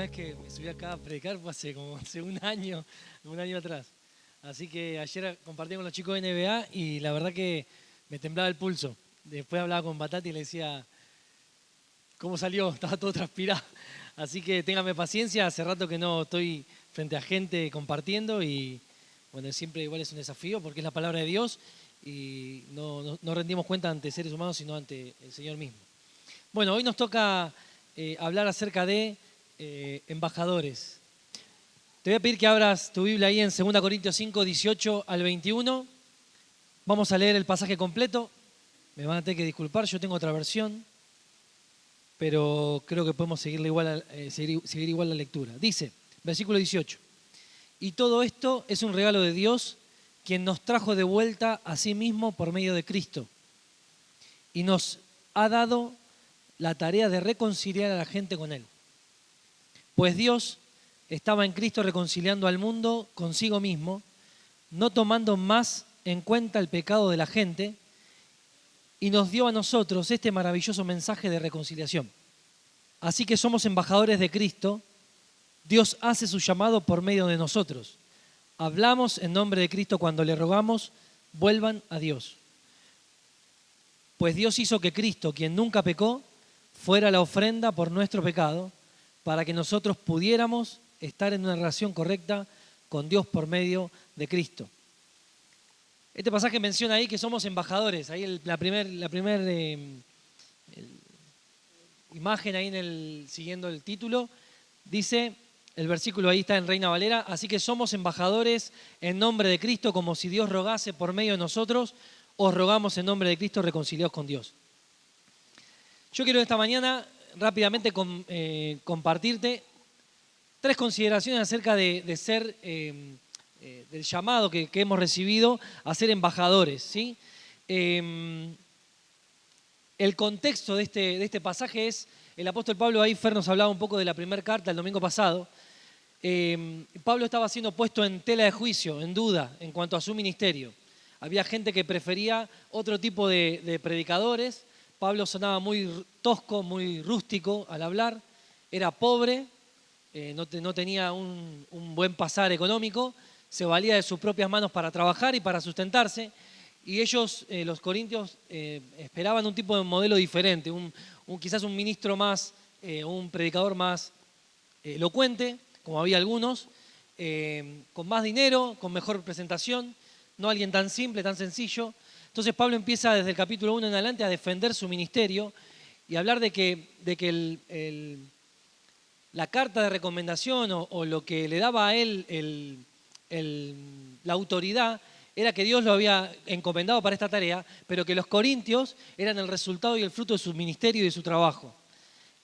vez que me subí acá a predicar fue hace un año atrás. Así que ayer compartí con los chicos de NBA y la verdad que me temblaba el pulso. Después hablaba con Batati y le decía, ¿cómo salió? Estaba todo transpirado. Así que téngame paciencia, hace rato que no estoy frente a gente compartiendo y bueno, siempre igual es un desafío porque es la palabra de Dios y no rendimos cuenta ante seres humanos sino ante el Señor mismo. Bueno, hoy nos toca hablar acerca de embajadores. Te voy a pedir que abras tu Biblia ahí en 2 Corintios 5, 18 al 21. Vamos a leer el pasaje completo. Me van a tener que disculpar, yo tengo otra versión, pero creo que podemos seguir igual la lectura. Dice, versículo 18, y todo esto es un regalo de Dios, quien nos trajo de vuelta a sí mismo por medio de Cristo y nos ha dado la tarea de reconciliar a la gente con Él. Pues Dios estaba en Cristo reconciliando al mundo consigo mismo, no tomando más en cuenta el pecado de la gente, y nos dio a nosotros este maravilloso mensaje de reconciliación. Así que somos embajadores de Cristo, Dios hace su llamado por medio de nosotros. Hablamos en nombre de Cristo cuando le rogamos, vuelvan a Dios. Pues Dios hizo que Cristo, quien nunca pecó, fuera la ofrenda por nuestro pecado, para que nosotros pudiéramos estar en una relación correcta con Dios por medio de Cristo. Este pasaje menciona ahí que somos embajadores. Ahí la primera imagen ahí siguiendo el título, dice, el versículo ahí está en Reina Valera, así que somos embajadores en nombre de Cristo, como si Dios rogase por medio de nosotros, os rogamos en nombre de Cristo reconciliados con Dios. Yo quiero esta mañana rápidamente compartirte 3 consideraciones acerca de ser, del llamado que hemos recibido a ser embajadores, ¿sí? El contexto de este pasaje es, el apóstol Pablo, ahí Fer nos hablaba un poco de la primera carta el domingo pasado. Pablo estaba siendo puesto en tela de juicio, en duda, en cuanto a su ministerio. Había gente que prefería otro tipo de predicadores. Pablo sonaba muy tosco, muy rústico al hablar. Era pobre, no tenía un buen pasar económico. Se valía de sus propias manos para trabajar y para sustentarse. Y ellos, los corintios, esperaban un tipo de modelo diferente. Quizás un ministro más, un predicador más elocuente, como había algunos, con más dinero, con mejor presentación, no alguien tan simple, tan sencillo. Entonces Pablo empieza desde el capítulo 1 en adelante a defender su ministerio y hablar de que la carta de recomendación o lo que le daba a él la autoridad era que Dios lo había encomendado para esta tarea, pero que los corintios eran el resultado y el fruto de su ministerio y de su trabajo.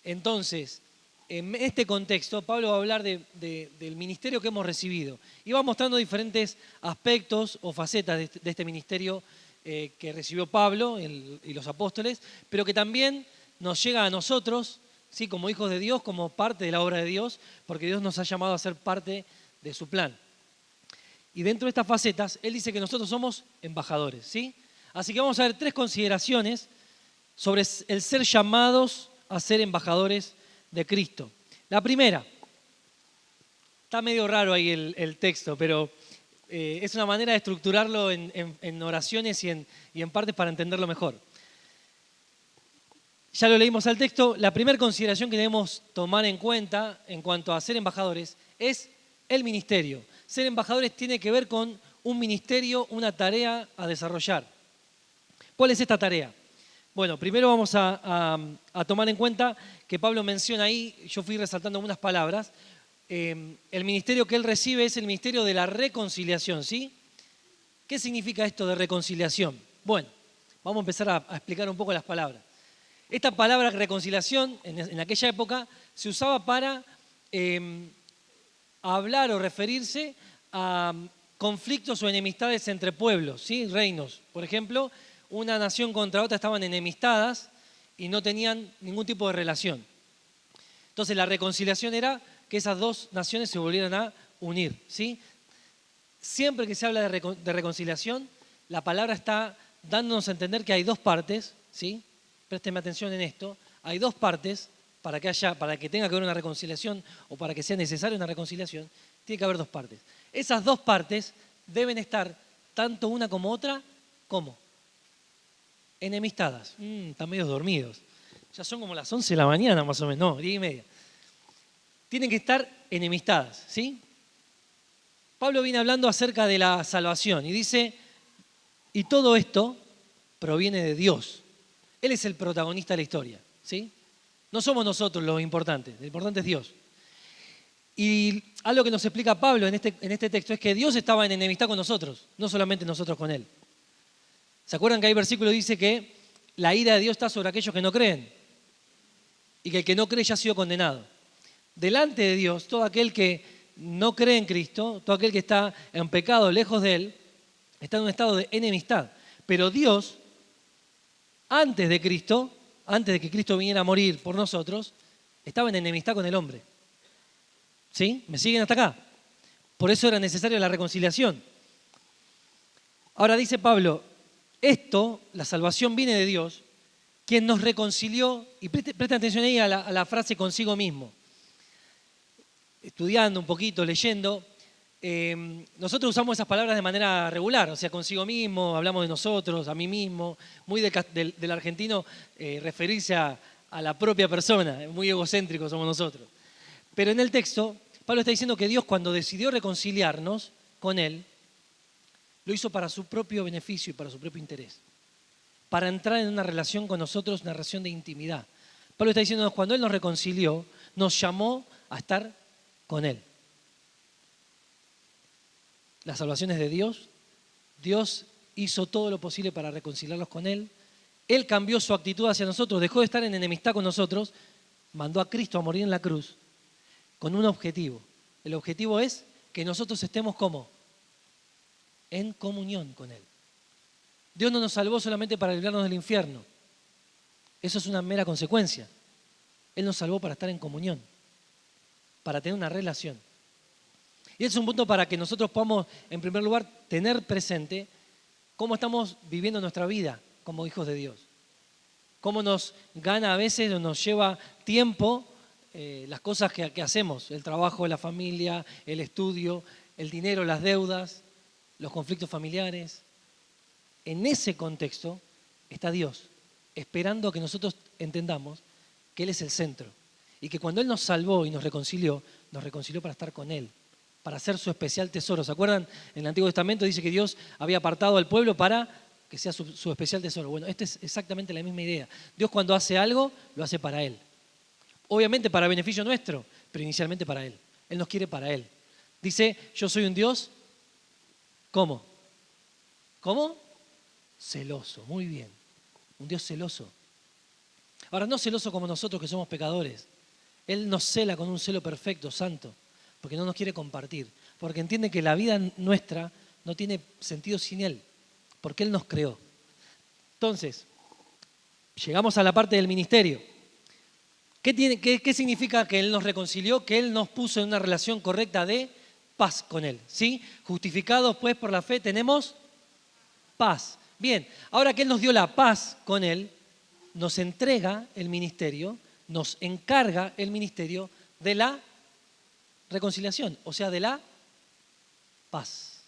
Entonces, en este contexto, Pablo va a hablar del ministerio que hemos recibido y va mostrando diferentes aspectos o facetas de este ministerio que recibió Pablo y los apóstoles, pero que también nos llega a nosotros, ¿sí? Como hijos de Dios, como parte de la obra de Dios, porque Dios nos ha llamado a ser parte de su plan. Y dentro de estas facetas, él dice que nosotros somos embajadores, ¿sí? Así que vamos a ver 3 consideraciones sobre el ser llamados a ser embajadores de Cristo. La primera, está medio raro ahí el texto, pero es una manera de estructurarlo en oraciones y en partes para entenderlo mejor. Ya lo leímos al texto, la primera consideración que debemos tomar en cuenta en cuanto a ser embajadores es el ministerio. Ser embajadores tiene que ver con un ministerio, una tarea a desarrollar. ¿Cuál es esta tarea? Bueno, primero vamos a tomar en cuenta que Pablo menciona ahí, yo fui resaltando algunas palabras, el ministerio que él recibe es el ministerio de la reconciliación, ¿sí? ¿Qué significa esto de reconciliación? Bueno, vamos a empezar a explicar un poco las palabras. Esta palabra reconciliación, en aquella época, se usaba para hablar o referirse a conflictos o enemistades entre pueblos, ¿sí? Reinos. Por ejemplo, una nación contra otra estaban enemistadas y no tenían ningún tipo de relación. Entonces la reconciliación era que esas dos naciones se volvieran a unir, ¿sí? Siempre que se habla de reconciliación, la palabra está dándonos a entender que hay 2 partes, ¿sí? Présteme atención en esto. Hay 2 partes para que tenga que haber una reconciliación o para que sea necesaria una reconciliación, tiene que haber dos partes. Esas dos partes deben estar, tanto una como otra, ¿cómo? Enemistadas. Están medio dormidos. Ya son como las 11 de la mañana más o menos, no, 10:30. Tienen que estar enemistadas, ¿sí? Pablo viene hablando acerca de la salvación y dice, y todo esto proviene de Dios. Él es el protagonista de la historia, ¿sí? No somos nosotros los importantes, lo importante es Dios. Y algo que nos explica Pablo en este texto es que Dios estaba en enemistad con nosotros, no solamente nosotros con Él. ¿Se acuerdan que hay versículo que dice que la ira de Dios está sobre aquellos que no creen? Y que el que no cree ya ha sido condenado. Delante de Dios, todo aquel que no cree en Cristo, todo aquel que está en pecado lejos de Él, está en un estado de enemistad. Pero Dios, antes de Cristo, antes de que Cristo viniera a morir por nosotros, estaba en enemistad con el hombre. ¿Sí? ¿Me siguen hasta acá? Por eso era necesaria la reconciliación. Ahora dice Pablo, esto, la salvación viene de Dios, quien nos reconcilió, y presten atención ahí a la frase consigo mismo. Estudiando un poquito, leyendo, nosotros usamos esas palabras de manera regular, o sea, consigo mismo, hablamos de nosotros, a mí mismo, muy del argentino referirse a la propia persona, muy egocéntricos somos nosotros. Pero en el texto, Pablo está diciendo que Dios cuando decidió reconciliarnos con Él, lo hizo para su propio beneficio y para su propio interés, para entrar en una relación con nosotros, una relación de intimidad. Pablo está diciendo que cuando Él nos reconcilió, nos llamó a estar con Él. La salvación es de Dios. Dios hizo todo lo posible para reconciliarnos con Él. Él cambió su actitud hacia nosotros, dejó de estar en enemistad con nosotros, mandó a Cristo a morir en la cruz con un objetivo. El objetivo es que nosotros estemos como en comunión con Él. Dios no nos salvó solamente para librarnos del infierno. Eso es una mera consecuencia. Él nos salvó para estar en comunión, para tener una relación. Y ese es un punto para que nosotros podamos, en primer lugar, tener presente cómo estamos viviendo nuestra vida como hijos de Dios. Cómo nos gana a veces o nos lleva tiempo las cosas que hacemos, el trabajo, la familia, el estudio, el dinero, las deudas, los conflictos familiares. En ese contexto está Dios, esperando que nosotros entendamos que Él es el centro y que cuando Él nos salvó y nos reconcilió para estar con Él, para ser su especial tesoro. ¿Se acuerdan? En el Antiguo Testamento dice que Dios había apartado al pueblo para que sea su especial tesoro. Bueno, esta es exactamente la misma idea. Dios cuando hace algo, lo hace para Él. Obviamente para beneficio nuestro, pero inicialmente para Él. Él nos quiere para Él. Dice, yo soy un Dios, ¿cómo? ¿Cómo? Celoso, muy bien. Un Dios celoso. Ahora, no celoso como nosotros que somos pecadores. Él nos cela con un celo perfecto, santo, porque no nos quiere compartir, porque entiende que la vida nuestra no tiene sentido sin Él, porque Él nos creó. Entonces, llegamos a la parte del ministerio. ¿Qué significa que Él nos reconcilió? Que Él nos puso en una relación correcta de paz con Él, ¿sí? Justificados pues por la fe tenemos paz. Bien, ahora que Él nos dio la paz con Él, nos entrega el ministerio, nos encarga el ministerio de la reconciliación, o sea, de la paz.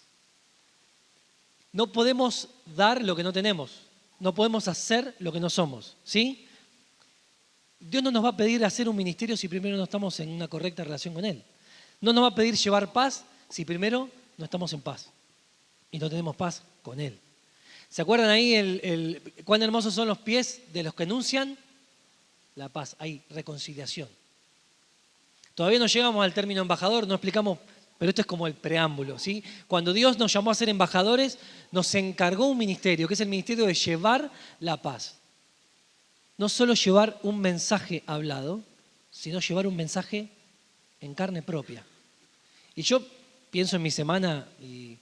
No podemos dar lo que no tenemos, no podemos hacer lo que no somos, ¿sí? Dios no nos va a pedir hacer un ministerio si primero no estamos en una correcta relación con Él. No nos va a pedir llevar paz si primero no estamos en paz y no tenemos paz con Él. ¿Se acuerdan ahí cuán hermosos son los pies de los que anuncian la paz? Hay reconciliación. Todavía no llegamos al término embajador, no explicamos, pero esto es como el preámbulo, ¿sí? Cuando Dios nos llamó a ser embajadores, nos encargó un ministerio, que es el ministerio de llevar la paz. No solo llevar un mensaje hablado, sino llevar un mensaje en carne propia. Y yo pienso en mi semana y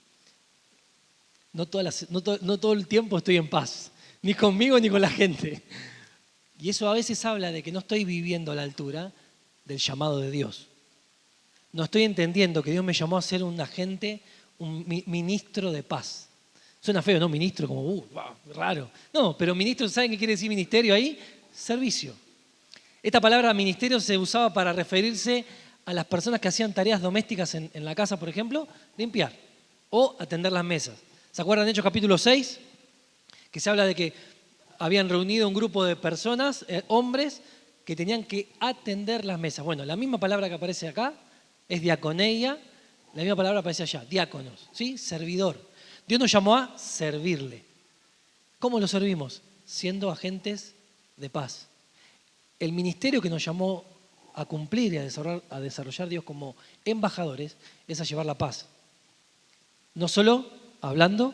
no todo el tiempo estoy en paz, ni conmigo ni con la gente. Y eso a veces habla de que no estoy viviendo a la altura del llamado de Dios. No estoy entendiendo que Dios me llamó a ser un agente, un ministro de paz. Suena feo, ¿no? Ministro, como, wow, raro. No, pero ministro, ¿saben qué quiere decir ministerio ahí? Servicio. Esta palabra ministerio se usaba para referirse a las personas que hacían tareas domésticas en la casa, por ejemplo, limpiar o atender las mesas. ¿Se acuerdan de Hechos capítulo 6? Que se habla de que habían reunido un grupo de personas, hombres, que tenían que atender las mesas. Bueno, la misma palabra que aparece acá es diaconeia, la misma palabra aparece allá, diáconos, ¿sí? Servidor. Dios nos llamó a servirle. ¿Cómo lo servimos? Siendo agentes de paz. El ministerio que nos llamó a cumplir y a desarrollar Dios como embajadores es a llevar la paz. No solo hablando,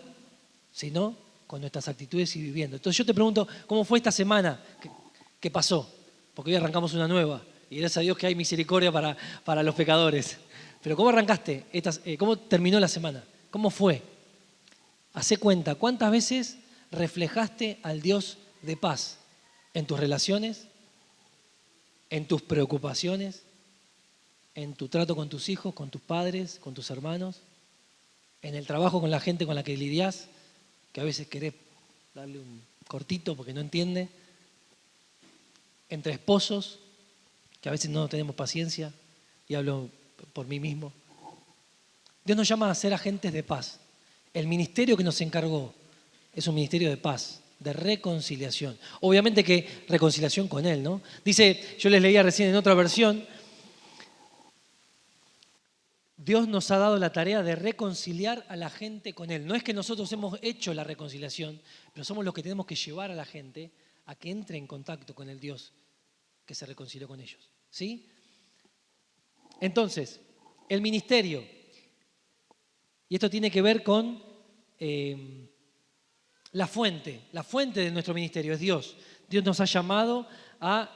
sino con nuestras actitudes y viviendo. Entonces yo te pregunto, ¿cómo fue esta semana que pasó? Porque hoy arrancamos una nueva y gracias a Dios que hay misericordia para los pecadores. Pero ¿cómo arrancaste? ¿Cómo terminó la semana? ¿Cómo fue? Hacé cuenta, ¿cuántas veces reflejaste al Dios de paz en tus relaciones, en tus preocupaciones, en tu trato con tus hijos, con tus padres, con tus hermanos, en el trabajo con la gente con la que lidiás, que a veces querés darle un cortito porque no entiende, entre esposos, que a veces no tenemos paciencia, y hablo por mí mismo? Dios nos llama a ser agentes de paz. El ministerio que nos encargó es un ministerio de paz, de reconciliación. Obviamente que reconciliación con Él, ¿no? Dice, yo les leía recién en otra versión, Dios nos ha dado la tarea de reconciliar a la gente con Él. No es que nosotros hemos hecho la reconciliación, pero somos los que tenemos que llevar a la gente a que entre en contacto con el Dios que se reconcilió con ellos. ¿Sí? Entonces, el ministerio, y esto tiene que ver con la fuente de nuestro ministerio es Dios. Dios nos ha llamado a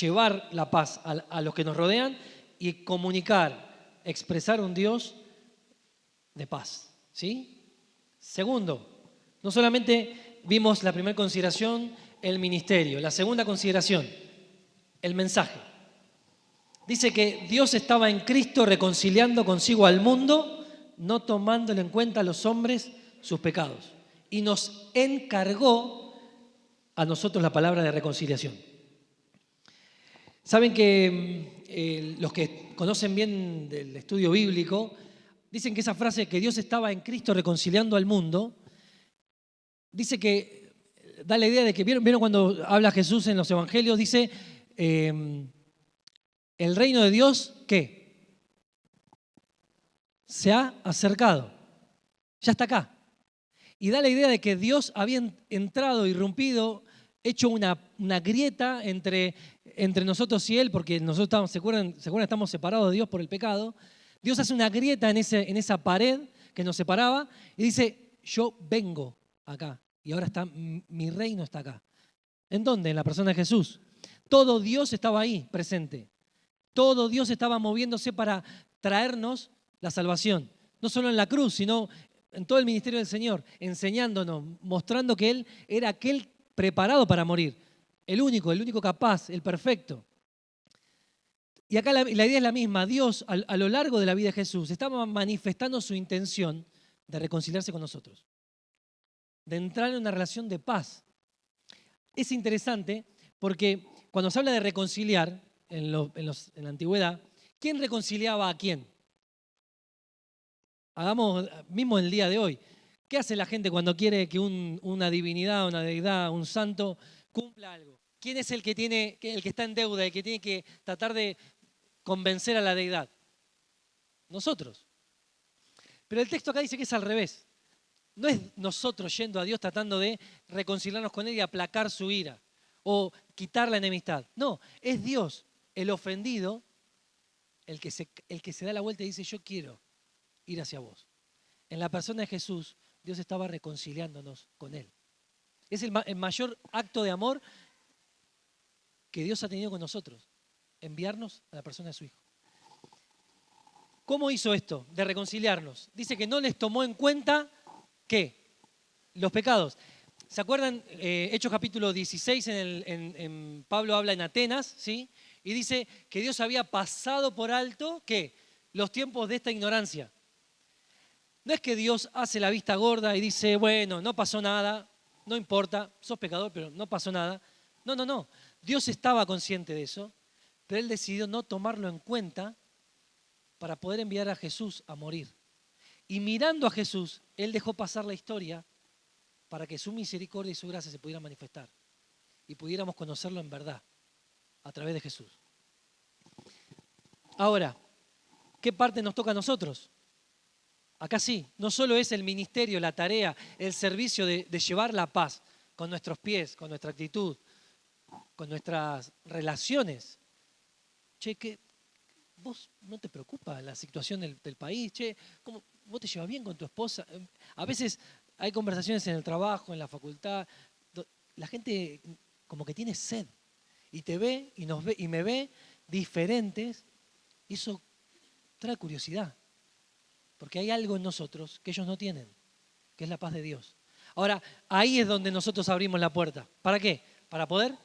llevar la paz a los que nos rodean y comunicar, expresar un Dios de paz. ¿Sí? Segundo, no solamente vimos la primera consideración, el ministerio. La segunda consideración, el mensaje. Dice que Dios estaba en Cristo reconciliando consigo al mundo, no tomándole en cuenta a los hombres sus pecados. Y nos encargó a nosotros la palabra de reconciliación. Saben que los que conocen bien del estudio bíblico dicen que esa frase que Dios estaba en Cristo reconciliando al mundo, dice que da la idea de que, ¿vieron cuando habla Jesús en los evangelios? Dice, el reino de Dios, ¿qué? Se ha acercado, ya está acá. Y da la idea de que Dios había entrado, irrumpido, hecho una grieta entre nosotros y Él, porque nosotros estamos, ¿se acuerdan? Estamos separados de Dios por el pecado. Dios hace una grieta en esa pared que nos separaba y dice, yo vengo acá y ahora mi reino está acá. ¿En dónde? En la persona de Jesús. Todo Dios estaba ahí presente. Todo Dios estaba moviéndose para traernos la salvación. No solo en la cruz, sino en todo el ministerio del Señor, enseñándonos, mostrando que Él era aquel preparado para morir. El único capaz, el perfecto. Y acá la idea es la misma. Dios, a lo largo de la vida de Jesús, estaba manifestando su intención de reconciliarse con nosotros, de entrar en una relación de paz. Es interesante porque cuando se habla de reconciliar en la antigüedad, ¿quién reconciliaba a quién? Hagamos mismo el día de hoy. ¿Qué hace la gente cuando quiere que una divinidad, una deidad, un santo cumpla algo? ¿Quién es el que está en deuda, el que tiene que tratar de convencer a la deidad? Nosotros. Pero el texto acá dice que es al revés. No es nosotros yendo a Dios tratando de reconciliarnos con Él y aplacar su ira o quitar la enemistad. No, es Dios, el ofendido, el que se da la vuelta y dice, yo quiero ir hacia vos. En la persona de Jesús, Dios estaba reconciliándonos con Él. Es el mayor acto de amor que Dios ha tenido con nosotros, enviarnos a la persona de su Hijo. ¿Cómo hizo esto de reconciliarnos? Dice que no les tomó en cuenta, ¿qué? Los pecados. ¿Se acuerdan? Hechos capítulo 16, en Pablo habla en Atenas, ¿sí? Y dice que Dios había pasado por alto, ¿qué? Los tiempos de esta ignorancia. No es que Dios hace la vista gorda y dice, bueno, no pasó nada, no importa, sos pecador, pero no pasó nada. No. Dios estaba consciente de eso, pero Él decidió no tomarlo en cuenta para poder enviar a Jesús a morir. Y mirando a Jesús, Él dejó pasar la historia para que su misericordia y su gracia se pudieran manifestar y pudiéramos conocerlo en verdad a través de Jesús. Ahora, ¿qué parte nos toca a nosotros? Acá sí, no solo es el ministerio, la tarea, el servicio de llevar la paz con nuestros pies, con nuestra actitud, con nuestras relaciones. Che, ¿vos no te preocupa la situación del país? Che, ¿cómo, vos te llevas bien con tu esposa? A veces hay conversaciones en el trabajo, en la facultad, la gente como que tiene sed y te ve y nos ve y me ve diferentes, y eso trae curiosidad, porque hay algo en nosotros que ellos no tienen, que es la paz de Dios. Ahora, ahí es donde nosotros abrimos la puerta. ¿Para qué? Para poder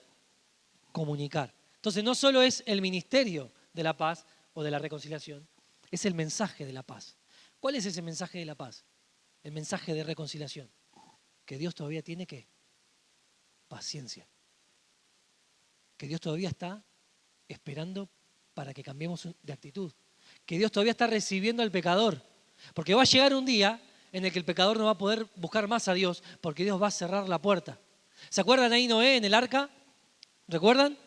comunicar. Entonces, no solo es el ministerio de la paz o de la reconciliación, es el mensaje de la paz. ¿Cuál es ese mensaje de la paz? El mensaje de reconciliación. Que Dios todavía tiene, ¿qué? Paciencia. Que Dios todavía está esperando para que cambiemos de actitud. Que Dios todavía está recibiendo al pecador. Porque va a llegar un día en el que el pecador no va a poder buscar más a Dios porque Dios va a cerrar la puerta. ¿Se acuerdan ahí Noé en el arca? ¿Recuerdan?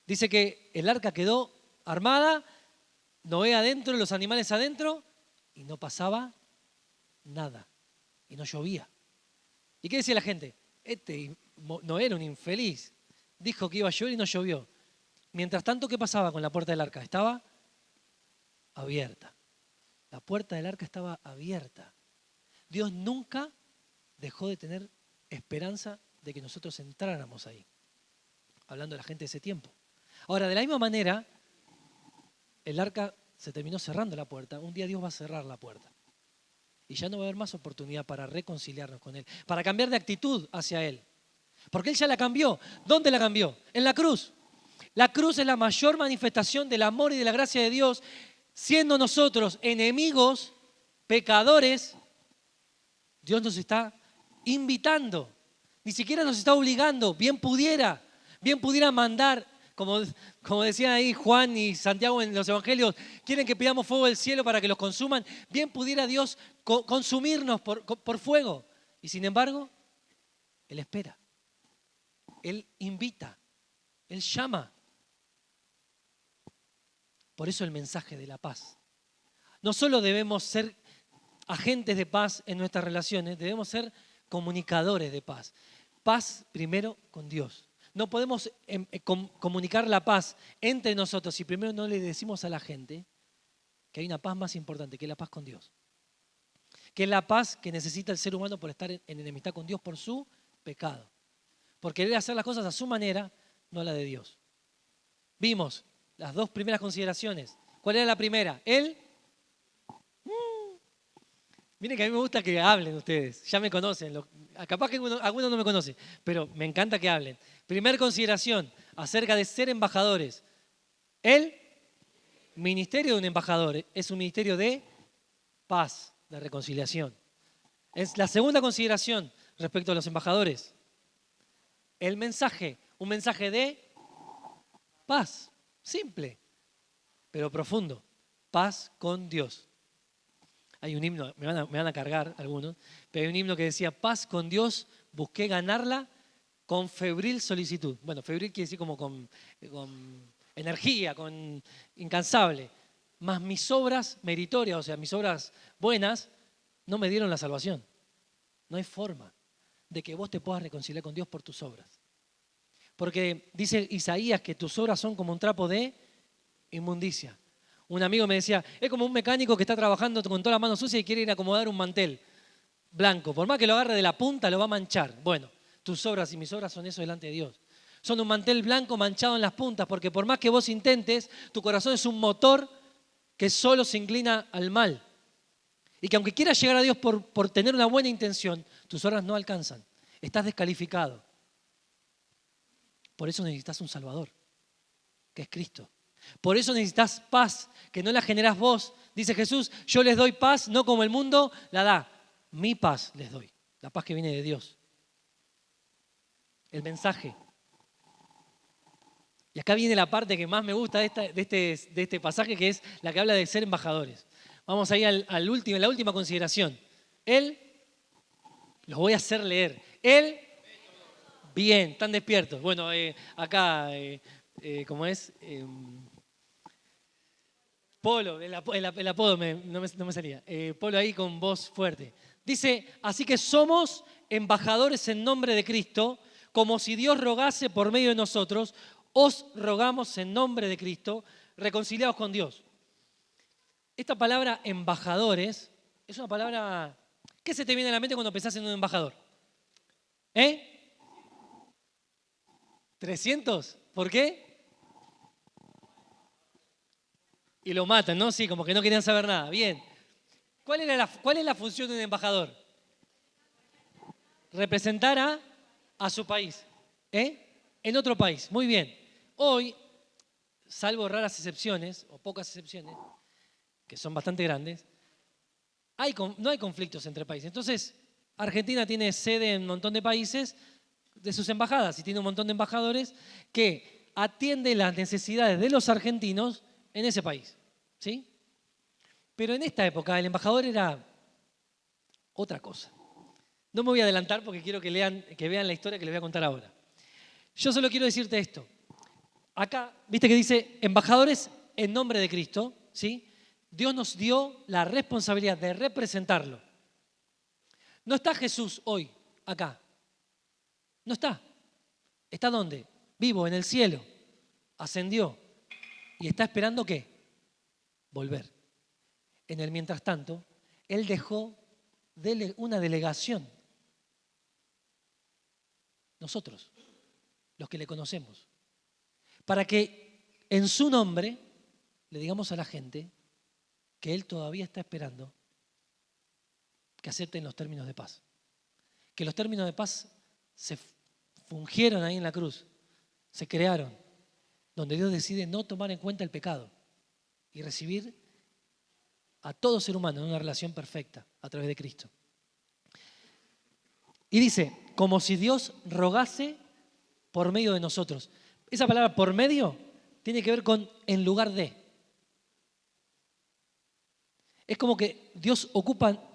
Dice que el arca quedó armada, Noé adentro, los animales adentro, y no pasaba nada. Y no llovía. ¿Y qué decía la gente? Noé era un infeliz. Dijo que iba a llover y no llovió. Mientras tanto, ¿qué pasaba con la puerta del arca? Estaba abierta. La puerta del arca estaba abierta. Dios nunca dejó de tener esperanza de que nosotros entráramos ahí. Hablando de la gente de ese tiempo. Ahora, de la misma manera, el arca se terminó cerrando la puerta. Un día Dios va a cerrar la puerta. Y ya no va a haber más oportunidad para reconciliarnos con Él, para cambiar de actitud hacia Él. Porque Él ya la cambió. ¿Dónde la cambió? En la cruz. La cruz es la mayor manifestación del amor y de la gracia de Dios, siendo nosotros enemigos, pecadores. Dios nos está invitando, ni siquiera nos está obligando. Bien pudiera mandar, como decían ahí Juan y Santiago en los evangelios, quieren que pidamos fuego del cielo para que los consuman. Bien pudiera Dios consumirnos por fuego. Y sin embargo, Él espera, Él invita, Él llama. Por eso el mensaje de la paz. No solo debemos ser agentes de paz en nuestras relaciones, debemos ser comunicadores de paz. Paz primero con Dios. No podemos comunicar la paz entre nosotros si primero no le decimos a la gente que hay una paz más importante, que es la paz con Dios. Que es la paz que necesita el ser humano por estar en enemistad con Dios por su pecado. Por querer hacer las cosas a su manera, no a la de Dios. Vimos las dos primeras consideraciones. ¿Cuál era la primera? Miren que a mí me gusta que hablen ustedes, ya me conocen. Capaz que algunos no me conocen, pero me encanta que hablen. Primera consideración acerca de ser embajadores. El ministerio de un embajador es un ministerio de paz, de reconciliación. Es la segunda consideración respecto a los embajadores. El mensaje, un mensaje de paz, simple, pero profundo. Paz con Dios. Hay un himno, me van a cargar algunos, pero hay un himno que decía: paz con Dios, busqué ganarla con febril solicitud. Bueno, febril quiere decir como con energía, con incansable. Mas mis obras meritorias, o sea, mis obras buenas, no me dieron la salvación. No hay forma de que vos te puedas reconciliar con Dios por tus obras. Porque dice Isaías que tus obras son como un trapo de inmundicia. Un amigo me decía, es como un mecánico que está trabajando con toda la mano sucia y quiere ir a acomodar un mantel blanco. Por más que lo agarre de la punta, lo va a manchar. Bueno, tus obras y mis obras son eso delante de Dios. Son un mantel blanco manchado en las puntas, porque por más que vos intentes, tu corazón es un motor que solo se inclina al mal. Y que aunque quieras llegar a Dios por tener una buena intención, tus obras no alcanzan. Estás descalificado. Por eso necesitas un Salvador, que es Cristo. Por eso necesitas paz, que no la generás vos. Dice Jesús, yo les doy paz, no como el mundo la da. Mi paz les doy, la paz que viene de Dios. El mensaje. Y acá viene la parte que más me gusta de este pasaje, que es la que habla de ser embajadores. Vamos a ir la última consideración. Él, los voy a hacer leer. Él, bien, están despiertos. Bueno, acá, ¿cómo es? Polo, el apodo no me salía. Polo ahí con voz fuerte. Dice, así que somos embajadores en nombre de Cristo, como si Dios rogase por medio de nosotros, os rogamos en nombre de Cristo, reconciliados con Dios. Esta palabra embajadores es una palabra... ¿Qué se te viene a la mente cuando pensás en un embajador? ¿Eh? ¿300? ¿Por qué? Y lo matan, ¿no? Sí, como que no querían saber nada. Bien. ¿Cuál es la función de un embajador? Representar a su país. En otro país. Muy bien. Hoy, salvo raras excepciones, o pocas excepciones, que son bastante grandes, no hay conflictos entre países. Entonces, Argentina tiene sede en un montón de países de sus embajadas y tiene un montón de embajadores que atienden las necesidades de los argentinos en ese país. ¿Sí? Pero en esta época el embajador era otra cosa. No me voy a adelantar porque quiero que vean la historia que les voy a contar ahora. Yo solo quiero decirte esto. Acá, viste que dice embajadores en nombre de Cristo, ¿sí? Dios nos dio la responsabilidad de representarlo. No está Jesús hoy, acá. No está. ¿Está dónde? Vivo, en el cielo. Ascendió. ¿Y está esperando qué? Volver. En el mientras tanto, Él dejó una delegación. Nosotros, los que le conocemos. Para que en su nombre le digamos a la gente que Él todavía está esperando que acepten los términos de paz. Que los términos de paz se fungieron ahí en la cruz, se crearon, donde Dios decide no tomar en cuenta el pecado y recibir a todo ser humano en una relación perfecta a través de Cristo. Y dice, como si Dios rogase por medio de nosotros. Esa palabra por medio tiene que ver con en lugar de. Es como que Dios ocupa,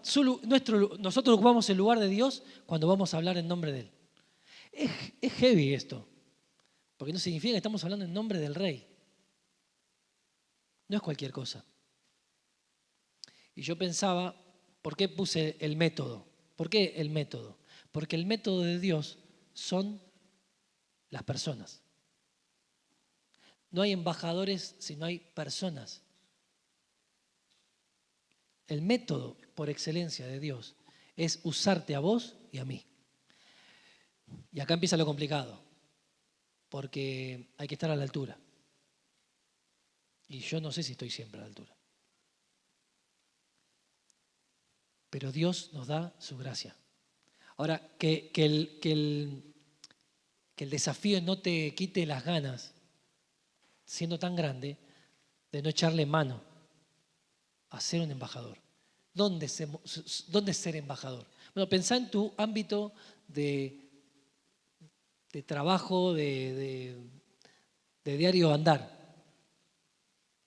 nosotros ocupamos el lugar de Dios cuando vamos a hablar en nombre de Él. Es heavy esto, porque no significa que estamos hablando en nombre del Rey. No es cualquier cosa. Y yo pensaba, ¿por qué puse el método? ¿Por qué el método? Porque el método de Dios son las personas. No hay embajadores si no hay personas. El método por excelencia de Dios es usarte a vos y a mí. Y acá empieza lo complicado, porque hay que estar a la altura. Y yo no sé si estoy siempre a la altura. Pero Dios nos da su gracia. Ahora, que el desafío no te quite las ganas, siendo tan grande, de no echarle mano a ser un embajador. ¿Dónde ser embajador? Bueno, pensá en tu ámbito de trabajo, de diario andar.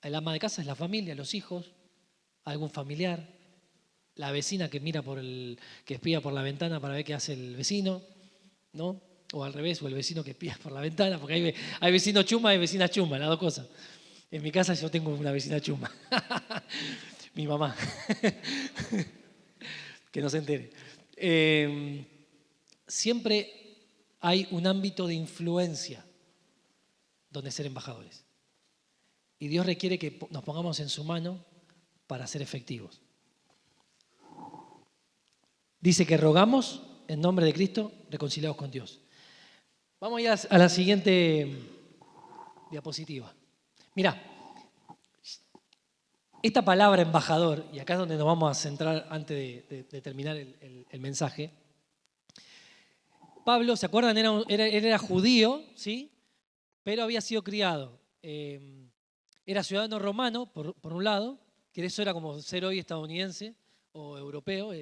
El ama de casa es la familia, los hijos, algún familiar, la vecina que que espía por la ventana para ver qué hace el vecino, ¿no? O al revés, o el vecino que espía por la ventana, porque hay vecino chuma y vecina chuma, las dos cosas. En mi casa yo tengo una vecina chuma, mi mamá, que no se entere. Siempre hay un ámbito de influencia donde ser embajadores. Y Dios requiere que nos pongamos en su mano para ser efectivos. Dice que rogamos en nombre de Cristo, reconciliados con Dios. Vamos ya a la siguiente diapositiva. Mirá, esta palabra embajador, y acá es donde nos vamos a centrar antes de terminar el mensaje. Pablo, ¿se acuerdan? Era judío, ¿sí? Pero había sido criado. Era ciudadano romano, por un lado, que eso era como ser hoy estadounidense o europeo.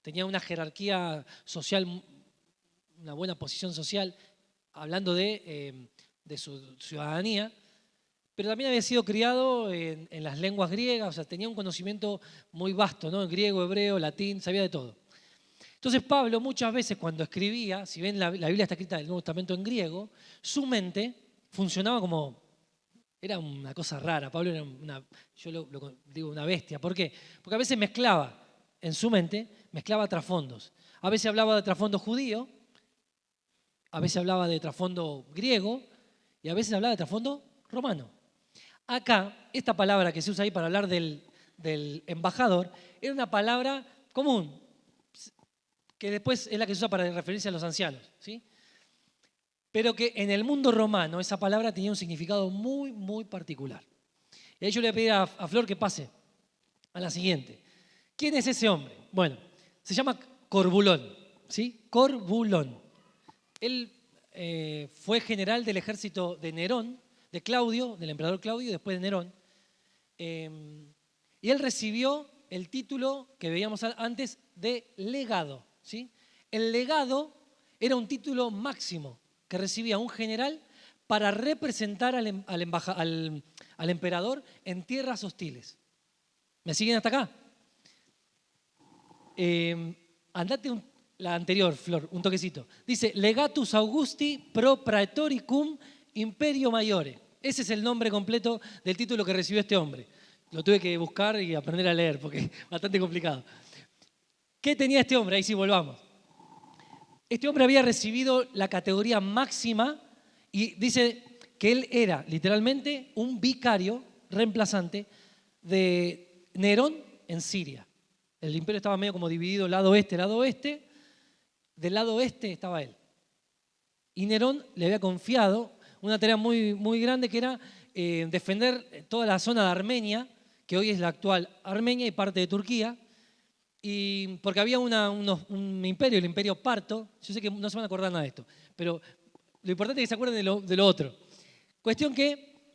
Tenía una jerarquía social, una buena posición social, hablando de de su ciudadanía, pero también había sido criado en las lenguas griegas, o sea, tenía un conocimiento muy vasto, ¿no? Griego, hebreo, latín, sabía de todo. Entonces Pablo muchas veces cuando escribía, si bien la Biblia está escrita del Nuevo Testamento en griego, su mente funcionaba como, era una cosa rara. Pablo era yo lo digo una bestia. ¿Por qué? Porque a veces mezclaba en su mente, mezclaba trasfondos. A veces hablaba de trasfondo judío, a veces hablaba de trasfondo griego y a veces hablaba de trasfondo romano. Acá, esta palabra que se usa ahí para hablar del embajador, era una palabra común, que después es la que se usa para referirse a los ancianos, ¿sí? Pero que en el mundo romano esa palabra tenía un significado muy, muy particular. Y ahí yo le voy a pedir a Flor que pase a la siguiente. ¿Quién es ese hombre? Bueno, se llama Corbulón, ¿sí? Corbulón. Él fue general del ejército de Nerón, de Claudio, del emperador Claudio, y después de Nerón. Y él recibió el título que veíamos antes de legado, ¿sí? El legado era un título máximo que recibía un general para representar al emperador en tierras hostiles. ¿Me siguen hasta acá? Andate la anterior, Flor, un toquecito. Dice, Legatus Augusti pro praetoricum imperio maiore. Ese es el nombre completo del título que recibió este hombre. Lo tuve que buscar y aprender a leer porque es bastante complicado. ¿Qué tenía este hombre? Ahí sí volvamos. Este hombre había recibido la categoría máxima y dice que él era literalmente un vicario reemplazante de Nerón en Siria. El imperio estaba medio como dividido lado oeste. Del lado oeste estaba él. Y Nerón le había confiado una tarea muy, muy grande que era defender toda la zona de Armenia, que hoy es la actual Armenia y parte de Turquía. Y porque había un imperio, el imperio parto. Yo sé que no se van a acordar nada de esto, pero lo importante es que se acuerden de lo otro. Cuestión que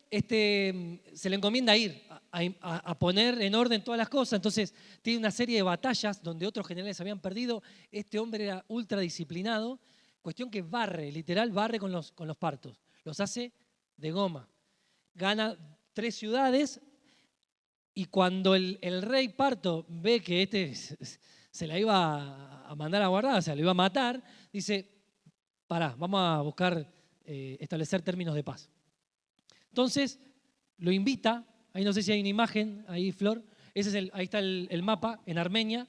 se le encomienda ir a poner en orden todas las cosas. Entonces tiene una serie de batallas donde otros generales habían perdido. Este hombre era ultra disciplinado. Cuestión que literal barre con los partos. Los hace de goma. Gana 3 ciudades y cuando el rey parto ve que se la iba a mandar a guardar, o sea, lo iba a matar, dice, pará, vamos a buscar establecer términos de paz. Entonces, lo invita, ahí no sé si hay una imagen, ahí Flor, ahí está el mapa, en Armenia,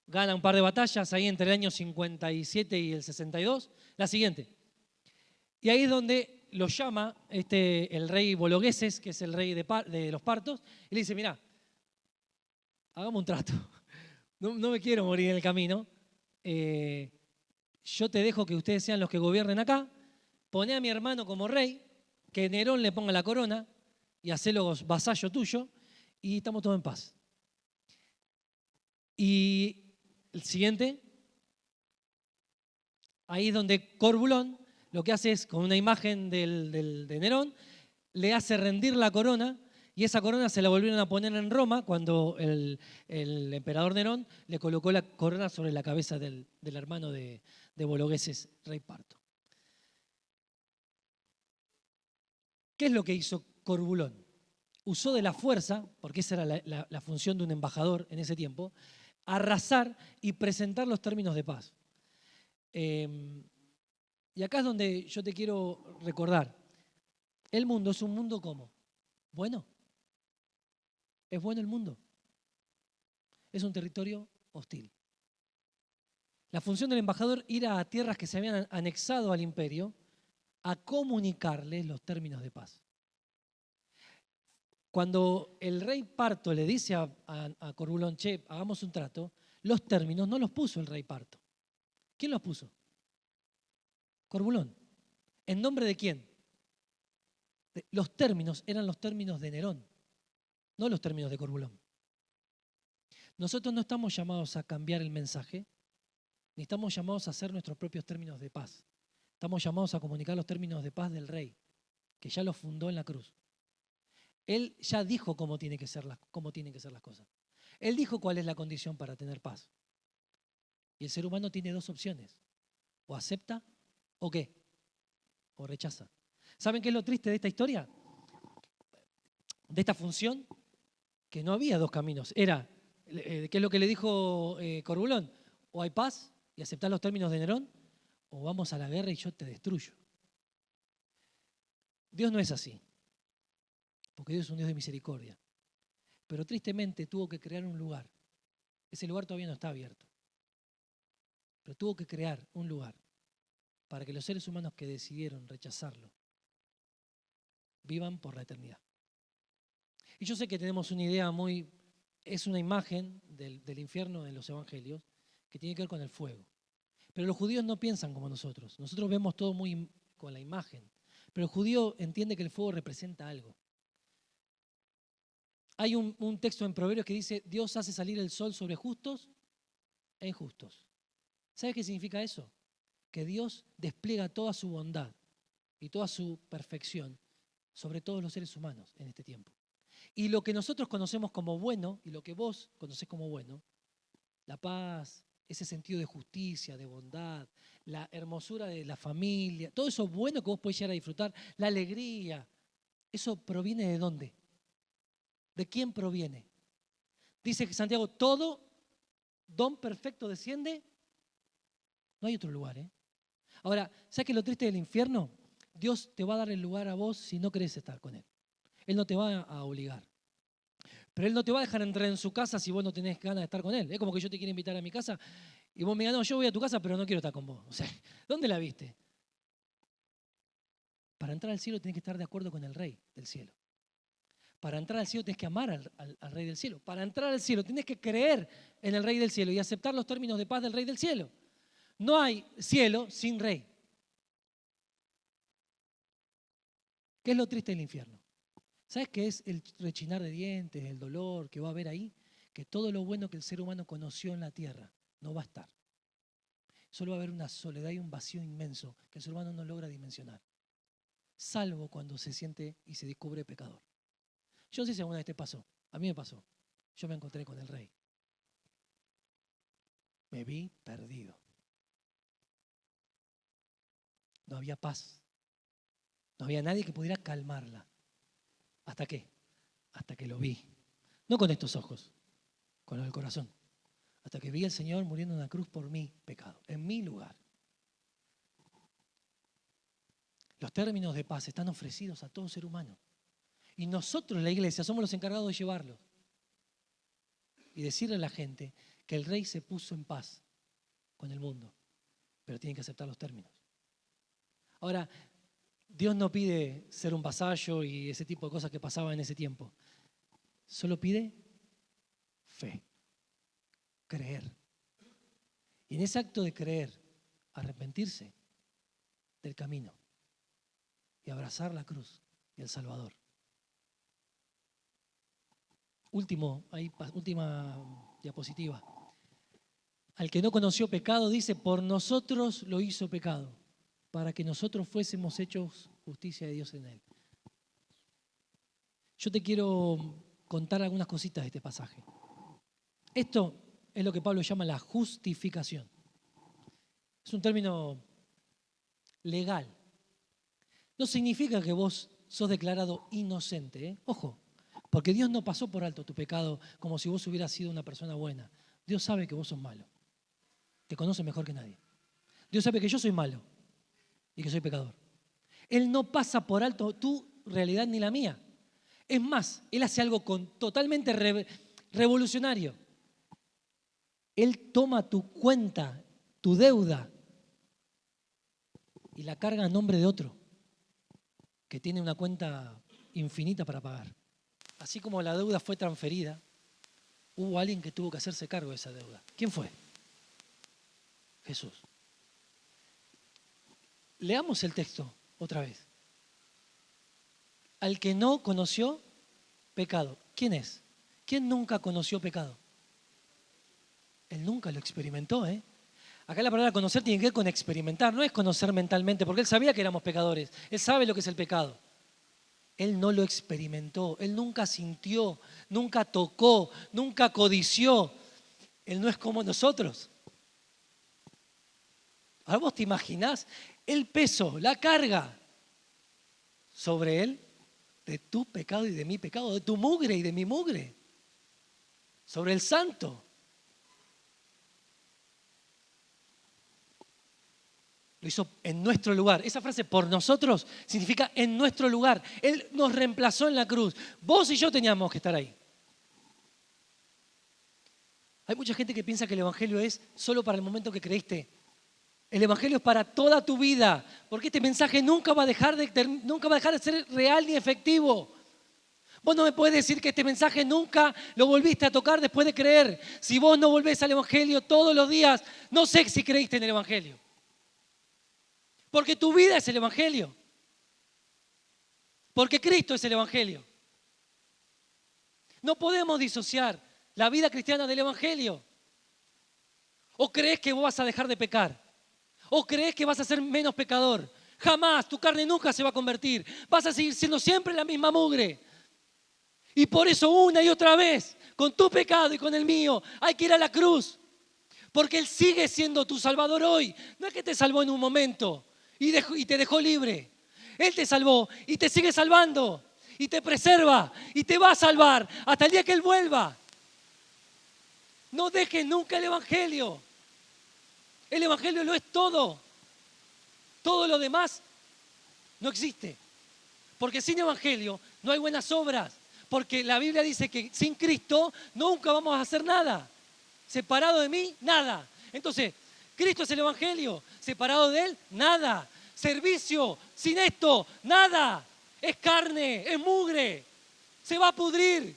gana un par de batallas ahí entre el año 57 y el 62. La siguiente. Y ahí es donde lo llama el rey Bologueses, que es el rey de los partos, y le dice, mirá, hagamos un trato, no me quiero morir en el camino, yo te dejo que ustedes sean los que gobiernen acá, poné a mi hermano como rey, que Nerón le ponga la corona y hacelo vasallo tuyo y estamos todos en paz. Y el siguiente, ahí es donde Corbulón lo que hace es, con una imagen de Nerón, le hace rendir la corona y esa corona se la volvieron a poner en Roma cuando el emperador Nerón le colocó la corona sobre la cabeza del hermano de Bologueses, rey parto. ¿Qué es lo que hizo Corbulón? Usó de la fuerza, porque esa era la función de un embajador en ese tiempo, arrasar y presentar los términos de paz. Y acá es donde yo te quiero recordar. El mundo es un mundo ¿cómo? Bueno. ¿Es bueno el mundo? Es un territorio hostil. La función del embajador era a tierras que se habían anexado al imperio a comunicarles los términos de paz. Cuando el rey parto le dice a Corbulón, che, hagamos un trato, los términos no los puso el rey parto. ¿Quién los puso? Corbulón. ¿En nombre de quién? Los términos eran los términos de Nerón, no los términos de Corbulón. Nosotros no estamos llamados a cambiar el mensaje, ni estamos llamados a hacer nuestros propios términos de paz. Estamos llamados a comunicar los términos de paz del rey, que ya los fundó en la cruz. Él ya dijo cómo tienen que ser las cosas. Él dijo cuál es la condición para tener paz. Y el ser humano tiene 2 opciones. O acepta o qué. O rechaza. ¿Saben qué es lo triste de esta historia? De esta función, que no había dos caminos. Era, ¿qué es lo que le dijo Corbulón? O hay paz y aceptar los términos de Nerón, o vamos a la guerra y yo te destruyo. Dios no es así, porque Dios es un Dios de misericordia. Pero tristemente tuvo que crear un lugar. Ese lugar todavía no está abierto. Pero tuvo que crear un lugar para que los seres humanos que decidieron rechazarlo vivan por la eternidad. Y yo sé que tenemos una idea es una imagen del infierno en los evangelios que tiene que ver con el fuego. Pero los judíos no piensan como nosotros. Nosotros vemos todo muy con la imagen. Pero el judío entiende que el fuego representa algo. Hay un texto en Proverbios que dice, Dios hace salir el sol sobre justos e injustos. ¿Sabe qué significa eso? Que Dios despliega toda su bondad y toda su perfección sobre todos los seres humanos en este tiempo. Y lo que nosotros conocemos como bueno, y lo que vos conocés como bueno, la paz, ese sentido de justicia, de bondad, la hermosura de la familia, todo eso bueno que vos podés llegar a disfrutar, la alegría, ¿eso proviene de dónde? ¿De quién proviene? Dice que Santiago, todo don perfecto desciende. No hay otro lugar, ¿eh? Ahora, ¿sabes qué es lo triste del infierno? Dios te va a dar el lugar a vos si no querés estar con Él. Él no te va a obligar. Pero Él no te va a dejar entrar en su casa si vos no tenés ganas de estar con Él. Es como que yo te quiero invitar a mi casa y vos me digas, no, yo voy a tu casa, pero no quiero estar con vos. O sea, ¿dónde la viste? Para entrar al cielo tenés que estar de acuerdo con el Rey del cielo. Para entrar al cielo tenés que amar al Rey del cielo. Para entrar al cielo tenés que creer en el Rey del cielo y aceptar los términos de paz del Rey del cielo. No hay cielo sin Rey. ¿Qué es lo triste del infierno? ¿Sabes qué es el rechinar de dientes, el dolor que va a haber ahí? Que todo lo bueno que el ser humano conoció en la tierra no va a estar. Solo va a haber una soledad y un vacío inmenso que el ser humano no logra dimensionar. Salvo cuando se siente y se descubre pecador. Yo no sé si alguna vez te pasó. A mí me pasó. Yo me encontré con el Rey. Me vi perdido. No había paz. No había nadie que pudiera calmarla. ¿Hasta qué? Hasta que lo vi. No con estos ojos, con el corazón. Hasta que vi al Señor muriendo en una cruz por mi pecado, en mi lugar. Los términos de paz están ofrecidos a todo ser humano. Y nosotros, la iglesia, somos los encargados de llevarlos. Y decirle a la gente que el Rey se puso en paz con el mundo, pero tienen que aceptar los términos. Ahora, Dios no pide ser un vasallo y ese tipo de cosas que pasaban en ese tiempo. Solo pide fe, creer. Y en ese acto de creer, arrepentirse del camino y abrazar la cruz y el Salvador. Última diapositiva. Al que no conoció pecado, dice, por nosotros lo hizo pecado, para que nosotros fuésemos hechos justicia de Dios en él. Yo te quiero contar algunas cositas de este pasaje. Esto es lo que Pablo llama la justificación. Es un término legal. No significa que vos sos declarado inocente, ¿eh? Ojo, porque Dios no pasó por alto tu pecado como si vos hubieras sido una persona buena. Dios sabe que vos sos malo. Te conoce mejor que nadie. Dios sabe que yo soy malo y que soy pecador. Él no pasa por alto tu realidad ni la mía. Es más, Él hace algo totalmente revolucionario. Él toma tu cuenta, tu deuda, y la carga a nombre de otro, que tiene una cuenta infinita para pagar. Así como la deuda fue transferida, hubo alguien que tuvo que hacerse cargo de esa deuda. ¿Quién fue? Jesús. Leamos el texto otra vez. Al que no conoció pecado. ¿Quién es? ¿Quién nunca conoció pecado? Él nunca lo experimentó, ¿eh? Acá la palabra conocer tiene que ver con experimentar, no es conocer mentalmente, porque él sabía que éramos pecadores. Él sabe lo que es el pecado. Él no lo experimentó, él nunca sintió, nunca tocó, nunca codició. Él no es como nosotros. Ahora vos te imaginás el peso, la carga sobre él, de tu pecado y de mi pecado, de tu mugre y de mi mugre, sobre el santo. Lo hizo en nuestro lugar. Esa frase, por nosotros, significa en nuestro lugar. Él nos reemplazó en la cruz. Vos y yo teníamos que estar ahí. Hay mucha gente que piensa que el Evangelio es solo para el momento que creíste. El Evangelio es para toda tu vida, porque este mensaje nunca va a dejar de ser real ni efectivo. Vos no me podés decir que este mensaje nunca lo volviste a tocar después de creer. Si vos no volvés al Evangelio todos los días, no sé si creíste en el Evangelio. Porque tu vida es el Evangelio. Porque Cristo es el Evangelio. No podemos disociar la vida cristiana del Evangelio. ¿O crees que vos vas a dejar de pecar? ¿O crees que vas a ser menos pecador? Jamás, tu carne nunca se va a convertir. Vas a seguir siendo siempre la misma mugre. Y por eso una y otra vez, con tu pecado y con el mío, hay que ir a la cruz. Porque Él sigue siendo tu Salvador hoy. No es que te salvó en un momento y te dejó libre. Él te salvó y te sigue salvando. Y te preserva y te va a salvar hasta el día que Él vuelva. No dejes nunca el Evangelio. El Evangelio lo es todo. Todo lo demás no existe. Porque sin Evangelio no hay buenas obras. Porque la Biblia dice que sin Cristo nunca vamos a hacer nada. Separado de mí, nada. Entonces, Cristo es el Evangelio. Separado de Él, nada. Servicio, sin esto, nada. Es carne, es mugre. Se va a pudrir.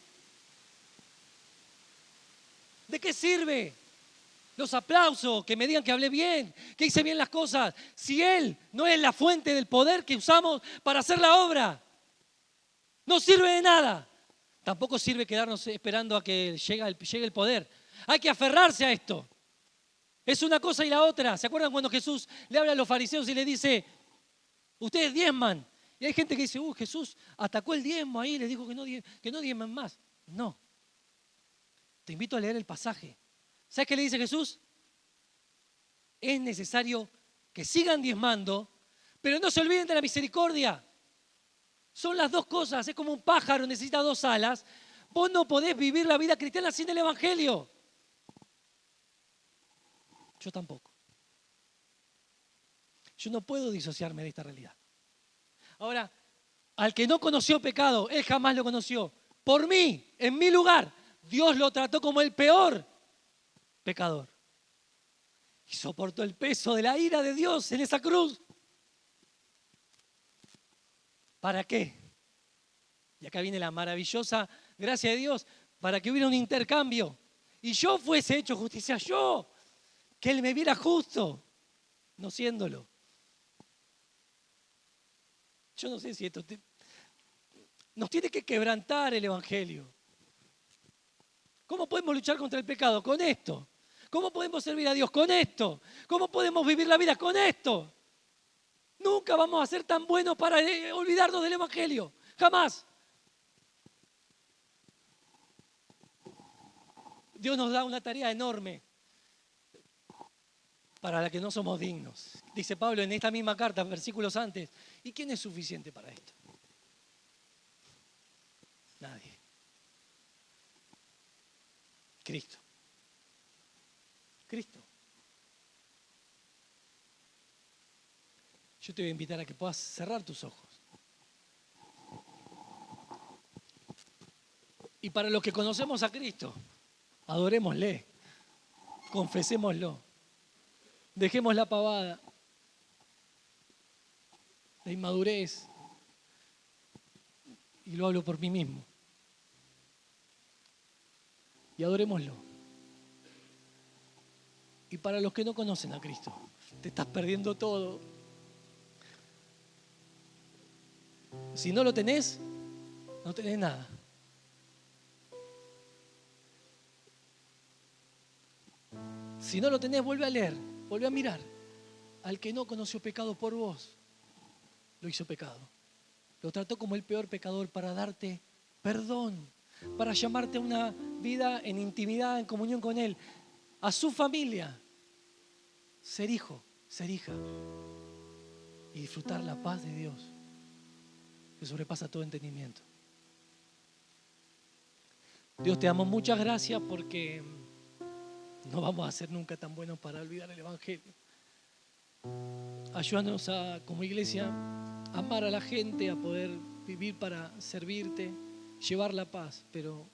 ¿De qué sirve los aplausos, que me digan que hablé bien, que hice bien las cosas, si Él no es la fuente del poder que usamos para hacer la obra? No sirve de nada. Tampoco sirve quedarnos esperando a que llegue el poder. Hay que aferrarse a esto. Es una cosa y la otra. ¿Se acuerdan cuando Jesús le habla a los fariseos y le dice, ustedes diezman? Y hay gente que dice, Jesús atacó el diezmo ahí, les dijo que no diezman más. No. Te invito a leer el pasaje. ¿Sabes qué le dice Jesús? Es necesario que sigan diezmando, pero no se olviden de la misericordia. Son las dos cosas. Es como un pájaro, necesita dos alas. Vos no podés vivir la vida cristiana sin el Evangelio. Yo tampoco. Yo no puedo disociarme de esta realidad. Ahora, al que no conoció pecado, él jamás lo conoció. Por mí, en mi lugar, Dios lo trató como el peor pecador. Y soportó el peso de la ira de Dios en esa cruz. ¿Para qué? Y acá viene la maravillosa gracia de Dios, para que hubiera un intercambio. Y yo fuese hecho justicia, yo, que Él me viera justo, no siéndolo. Yo no sé si esto nos tiene que quebrantar el Evangelio. ¿Cómo podemos luchar contra el pecado? Con esto. ¿Cómo podemos servir a Dios? Con esto. ¿Cómo podemos vivir la vida? Con esto. Nunca vamos a ser tan buenos para olvidarnos del Evangelio. Jamás. Dios nos da una tarea enorme para la que no somos dignos. Dice Pablo en esta misma carta, versículos antes. ¿Y quién es suficiente para esto? Nadie. Cristo. Cristo. Yo te voy a invitar a que puedas cerrar tus ojos. Y para los que conocemos a Cristo, adorémosle, confesémoslo, dejemos la pavada, la inmadurez, y lo hablo por mí mismo, y adorémoslo. Y para los que no conocen a Cristo, te estás perdiendo todo. Si no lo tenés, no tenés nada. Si no lo tenés, vuelve a leer, vuelve a mirar. Al que no conoció pecado por vos, lo hizo pecado. Lo trató como el peor pecador para darte perdón, para llamarte a una vida en intimidad, en comunión con Él, a su familia, ser hijo, ser hija y disfrutar la paz de Dios. que sobrepasa todo entendimiento. Dios, te damos muchas gracias porque no vamos a ser nunca tan buenos para olvidar el Evangelio. Ayúdanos a, como iglesia, a amar a la gente, a poder vivir para servirte, llevar la paz, pero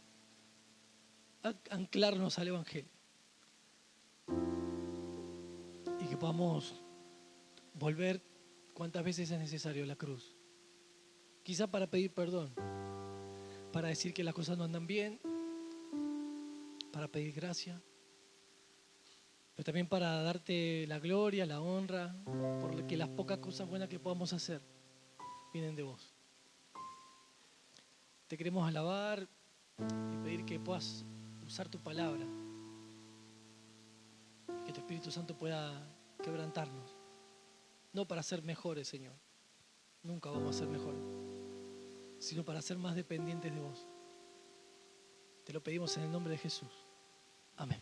a anclarnos al Evangelio. Y que podamos volver cuantas veces es necesario a la cruz. Quizá para pedir perdón, para decir que las cosas no andan bien, para pedir gracia, pero también para darte la gloria, la honra, porque las pocas cosas buenas que podamos hacer vienen de vos. Te queremos alabar y pedir que puedas usar tu palabra, que tu Espíritu Santo pueda quebrantarnos, no para ser mejores, Señor, nunca vamos a ser mejores, sino para ser más dependientes de vos. Te lo pedimos en el nombre de Jesús. Amén.